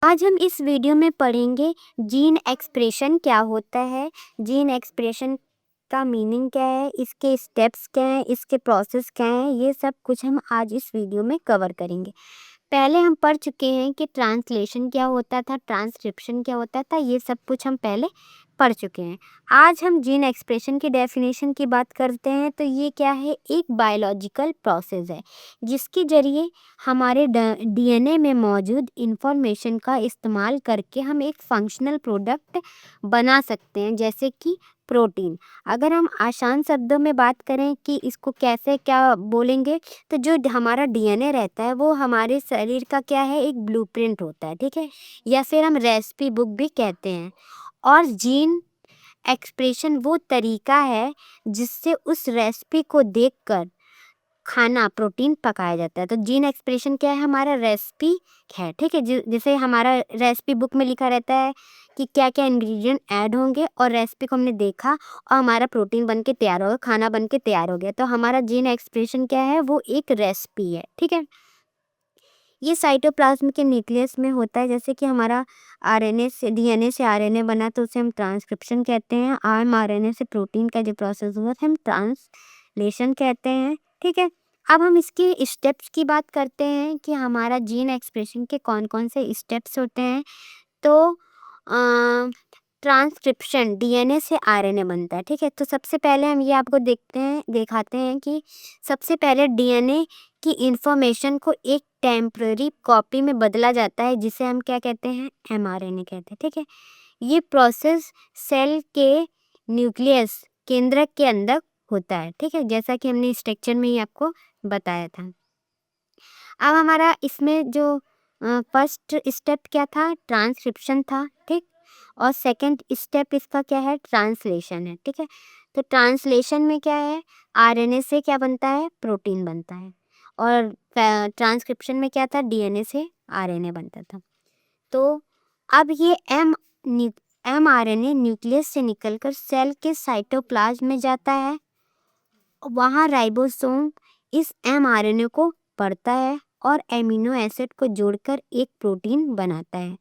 आज हम इस वीडियो में पढ़ेंगे जीन एक्सप्रेशन क्या होता है, जीन एक्सप्रेशन का मीनिंग क्या है, इसके स्टेप्स क्या हैं, इसके प्रोसेस क्या हैं, ये सब कुछ हम आज इस वीडियो में कवर करेंगे। पहले हम पढ़ चुके हैं कि ट्रांसलेशन क्या होता था, ट्रांसक्रिप्शन क्या होता था, ये सब कुछ हम पहले पढ़ चुके हैं। आज हम जीन एक्सप्रेशन की डेफिनेशन की बात करते हैं। तो ये क्या है, एक बायोलॉजिकल प्रोसेस है जिसके जरिए हमारे डीएनए में मौजूद इंफॉर्मेशन का इस्तेमाल करके हम एक फंक्शनल प्रोडक्ट बना सकते हैं, जैसे कि प्रोटीन। अगर हम आसान शब्दों में बात करें कि इसको कैसे क्या बोलेंगे, तो जो हमारा डीएनए रहता है वो हमारे शरीर का क्या है, एक ब्लूप्रिंट होता है, ठीक है, या फिर हम रेसिपी बुक भी कहते हैं। और जीन एक्सप्रेशन वो तरीका है जिससे उस रेसिपी को देखकर खाना प्रोटीन पकाया जाता है। तो जीन एक्सप्रेशन क्या है, हमारा रेसिपी है, ठीक है। जैसे हमारा रेसिपी बुक में लिखा रहता है कि क्या क्या इंग्रेडिएंट ऐड होंगे, और रेसिपी को हमने देखा और हमारा प्रोटीन बन के तैयार हो गया, खाना बन के तैयार हो गया। तो हमारा जीन एक्सप्रेशन क्या है, वो एक रेसिपी है, ठीक है। ये साइटोप्लाज्म के न्यूक्लियस में होता है। जैसे कि हमारा आरएनए से डीएनए से आरएनए बना तो उसे हम ट्रांसक्रिप्शन कहते हैं। आरएनए से प्रोटीन का जो प्रोसेस हुआ है हम ट्रांसलेशन कहते हैं, ठीक है। अब हम इसके स्टेप्स की बात करते हैं कि हमारा जीन एक्सप्रेशन के कौन कौन से स्टेप्स होते हैं। तो ट्रांसक्रिप्शन, डीएनए से आरएनए बनता है, ठीक है। तो सबसे पहले हम ये आपको दिखाते हैं कि सबसे पहले डीएनए की इंफॉर्मेशन को एक टेम्पररी कॉपी में बदला जाता है, जिसे हम क्या कहते हैं, एमआरएनए कहते हैं, ठीक है। ये प्रोसेस सेल के न्यूक्लियस केंद्रक के अंदर होता है, ठीक है, जैसा कि हमने स्ट्रक्चर में ही आपको बताया था। अब हमारा इसमें जो फर्स्ट स्टेप क्या था, ट्रांसक्रिप्शन था, ठीक। और सेकंड स्टेप इसका क्या है, ट्रांसलेशन है, ठीक है। तो ट्रांसलेशन में क्या है, आरएनए से क्या बनता है, प्रोटीन बनता है। और ट्रांसक्रिप्शन में क्या था, डीएनए से आरएनए बनता था। तो अब ये एमआरएनए न्यूक्लियस से निकलकर सेल के साइटोप्लाज्म में जाता है। वहाँ राइबोसोम इस एमआरएनए को पढ़ता है और एमिनो एसिड को जोड़कर एक प्रोटीन बनाता है।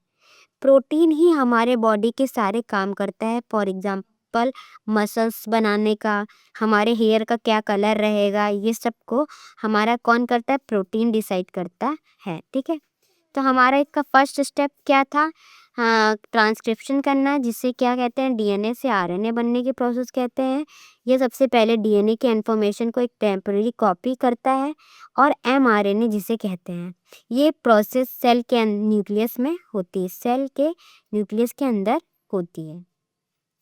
प्रोटीन ही हमारे बॉडी के सारे काम करता है। फॉर एग्जाम्पल मसल्स बनाने का, हमारे हेयर का क्या कलर रहेगा, ये सब को हमारा कौन करता है, प्रोटीन डिसाइड करता है, ठीक है। तो हमारा इसका फर्स्ट स्टेप क्या था, हाँ, ट्रांसक्रिप्शन करना, जिसे क्या कहते हैं, डीएनए से आरएनए बनने की प्रोसेस कहते हैं। ये सबसे पहले डीएनए के इन्फॉर्मेशन को एक टेम्पररी कॉपी करता है। और एमआरएनए जिसे कहते हैं, ये प्रोसेस सेल के न्यूक्लियस में होती है, सेल के न्यूक्लियस के अंदर होती है।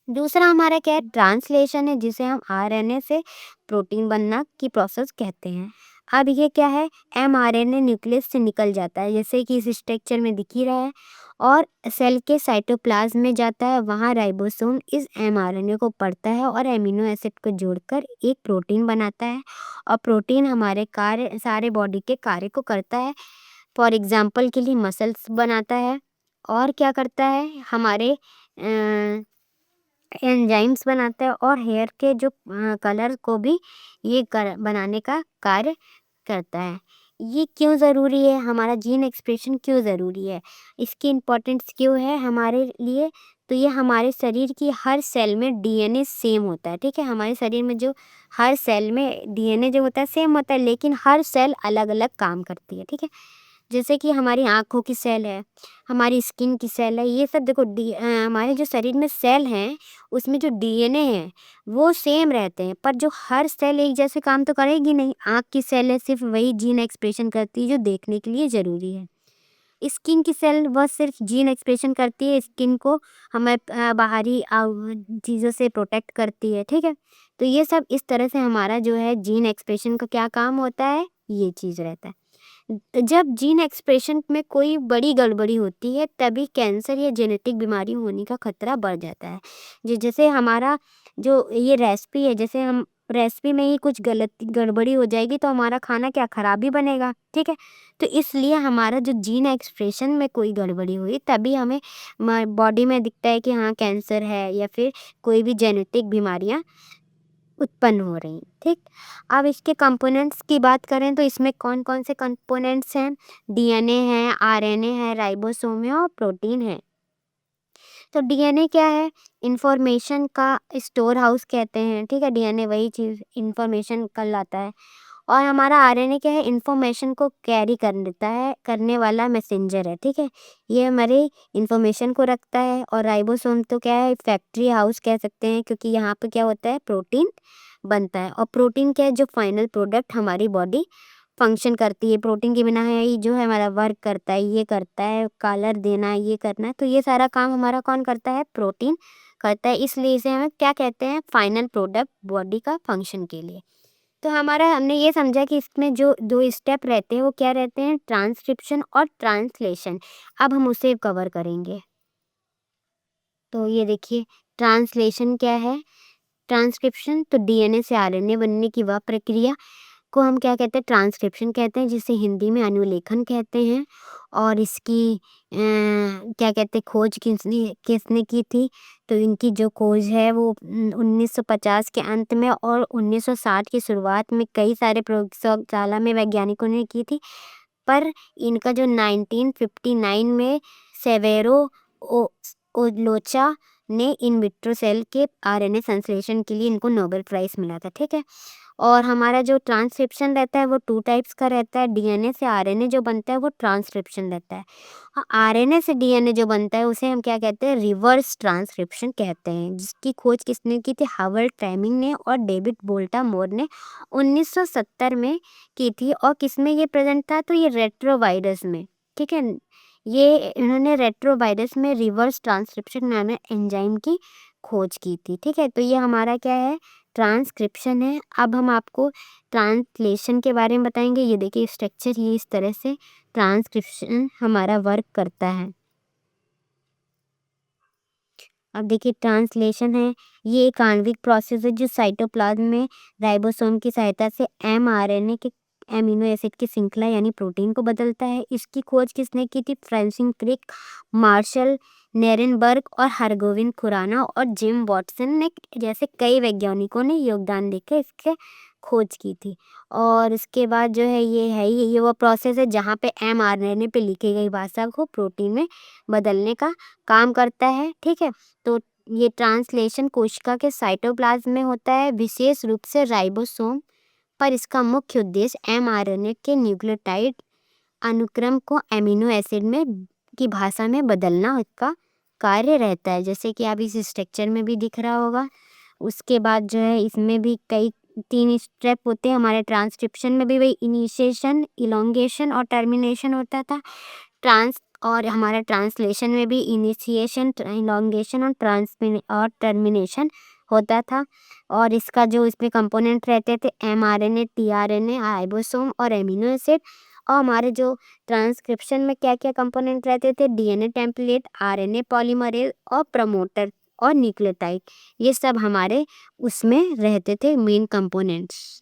दूसरा हमारा क्या है, ट्रांसलेशन है, जिसे हम आरएनए से प्रोटीन बनना की प्रोसेस कहते हैं। अब ये क्या है, एमआरएनए न्यूक्लियस से निकल जाता है, जैसे कि इस स्ट्रक्चर में दिख ही रहा है, और सेल के साइटोप्लाज्म में जाता है। वहाँ राइबोसोम इस एमआरएनए को पढ़ता है और एमिनो एसिड को जोड़कर एक प्रोटीन बनाता है। और प्रोटीन हमारे कार्य, सारे बॉडी के कार्य को करता है। फॉर एग्जाम्पल के लिए मसल्स बनाता है, और क्या करता है, हमारे एंजाइम्स बनाता है, और हेयर के जो कलर को भी ये बनाने का कार्य करता है। ये क्यों ज़रूरी है, हमारा जीन एक्सप्रेशन क्यों ज़रूरी है, इसकी इम्पोर्टेंस क्यों है हमारे लिए। तो ये हमारे शरीर की हर सेल में डीएनए सेम होता है, ठीक है। हमारे शरीर में जो हर सेल में डीएनए जो होता है सेम होता है, लेकिन हर सेल अलग अलग काम करती है, ठीक है। जैसे कि हमारी आँखों की सेल है, हमारी स्किन की सेल है, ये सब देखो हमारे जो शरीर में सेल हैं उसमें जो डीएनए है वो सेम रहते हैं, पर जो हर सेल एक जैसे काम तो करेगी नहीं। आँख की सेल है, सिर्फ वही जीन एक्सप्रेशन करती है जो देखने के लिए ज़रूरी है। स्किन की सेल वह सिर्फ जीन एक्सप्रेशन करती है, स्किन को हमें बाहरी चीज़ों से प्रोटेक्ट करती है, ठीक है। तो ये सब इस तरह से हमारा जो है जीन एक्सप्रेशन का क्या काम होता है, ये चीज़ रहता है। जब जीन एक्सप्रेशन में कोई बड़ी गड़बड़ी होती है तभी कैंसर या जेनेटिक बीमारी होने का खतरा बढ़ जाता है। जैसे हमारा जो ये रेसिपी है, जैसे हम रेसिपी में ही कुछ गलत गड़बड़ी हो जाएगी तो हमारा खाना क्या खराब ही बनेगा, ठीक है। तो इसलिए हमारा जो जीन एक्सप्रेशन में कोई गड़बड़ी हुई तभी हमें बॉडी में दिखता है कि हाँ कैंसर है या फिर कोई भी जेनेटिक बीमारियाँ उत्पन्न हो रही हैं, ठीक। अब इसके कंपोनेंट्स की बात करें तो इसमें कौन कौन से कंपोनेंट्स हैं? डीएनए है, आरएनए है, राइबोसोम है और प्रोटीन है। तो डीएनए क्या है? इंफॉर्मेशन का स्टोर हाउस कहते हैं, ठीक है। डीएनए वही चीज़ इंफॉर्मेशन कर लाता है। और हमारा आरएनए क्या है? इंफॉर्मेशन को कैरी कर देता है, करने वाला मैसेंजर है, ठीक है। ये हमारी इंफॉर्मेशन को रखता है। और राइबोसोम तो क्या है? फैक्ट्री हाउस कह सकते हैं, क्योंकि यहाँ पे क्या होता है? प्रोटीन बनता है। और प्रोटीन क्या है? जो फाइनल प्रोडक्ट हमारी बॉडी फंक्शन करती है। प्रोटीन के बिना है ये जो है हमारा वर्क करता है, ये करता है, कलर देना, ये करना है, तो ये सारा काम हमारा कौन करता है? प्रोटीन करता है। इसलिए इसे हमें क्या कहते हैं? फाइनल प्रोडक्ट बॉडी का फंक्शन के लिए। तो हमारा हमने ये समझा कि इसमें जो 2 स्टेप रहते हैं वो क्या रहते हैं? ट्रांसक्रिप्शन और ट्रांसलेशन। अब हम उसे कवर करेंगे। तो ये देखिए, ट्रांसलेशन क्या है? ट्रांसक्रिप्शन तो डीएनए से आरएनए बनने की वह प्रक्रिया को हम क्या कहते हैं? ट्रांसक्रिप्शन कहते हैं, जिसे हिंदी में अनुलेखन कहते हैं। और इसकी क्या कहते हैं? खोज किसने किसने की थी? तो इनकी जो खोज है वो 1950 के अंत में और 1960 की शुरुआत में कई सारे प्रयोगशाला में वैज्ञानिकों ने की थी। पर इनका जो 1959 में सेवेरो ओ ओलोचा ने इन विट्रो सेल के आरएनए संश्लेषण के लिए इनको नोबेल प्राइज़ मिला था, ठीक है। और हमारा जो ट्रांसक्रिप्शन रहता है वो 2 टाइप्स का रहता है। डीएनए से आरएनए जो बनता है वो ट्रांसक्रिप्शन रहता है। आरएनए से डीएनए जो बनता है उसे हम क्या कहते हैं? रिवर्स ट्रांसक्रिप्शन कहते हैं, जिसकी खोज किसने की थी? हार्वर्ड फ्लेमिंग ने और डेविड बोल्टामोर ने 1970 में की थी। और किसमें ये प्रेजेंट था? तो ये रेट्रोवायरस में, ठीक है। ये इन्होंने रेट्रोवायरस में रिवर्स ट्रांसक्रिप्शन नामक एंजाइम की खोज की थी, ठीक है। तो ये हमारा क्या है? ट्रांसक्रिप्शन है। अब हम आपको ट्रांसलेशन के बारे में बताएंगे। ये देखिए स्ट्रक्चर ये इस तरह से ट्रांसक्रिप्शन हमारा वर्क करता है। अब देखिए ट्रांसलेशन है, ये एक आणविक प्रोसेस है जो साइटोप्लाज्म में राइबोसोम की सहायता से एमआरएनए के एमिनो एसिड की श्रृंखला यानी प्रोटीन को बदलता है। इसकी खोज किसने की थी? फ्रांसिस क्रिक, मार्शल नेरेनबर्ग और हरगोविंद खुराना और जिम वाटसन ने जैसे कई वैज्ञानिकों ने योगदान देकर इसके खोज की थी। और इसके बाद जो है ये वो प्रोसेस है जहाँ पे एमआरएनए पे लिखी गई भाषा को प्रोटीन में बदलने का काम करता है, ठीक है। तो ये ट्रांसलेशन कोशिका के साइटोप्लाज्म में होता है, विशेष रूप से राइबोसोम पर। इसका मुख्य उद्देश्य एमआरएनए के न्यूक्लियोटाइड अनुक्रम को एमिनो एसिड में की भाषा में बदलना इसका कार्य रहता है, जैसे कि आप इस स्ट्रक्चर में भी दिख रहा होगा। उसके बाद जो है इसमें भी कई 3 स्टेप होते हैं। हमारे ट्रांसक्रिप्शन में भी वही इनिशिएशन, इलोंगेशन और टर्मिनेशन होता था। और हमारा ट्रांसलेशन में भी इनिशिएशन, इलोंगेशन और टर्मिनेशन होता था। और इसका जो इसमें कंपोनेंट रहते थे एमआरएनए, टीआरएनए, राइबोसोम और एमिनो एसिड। और हमारे जो ट्रांसक्रिप्शन में क्या क्या कंपोनेंट रहते थे? डीएनए टेम्पलेट, आरएनए पॉलीमरेज और प्रमोटर और न्यूक्लियोटाइड। ये सब हमारे उसमें रहते थे मेन कंपोनेंट्स।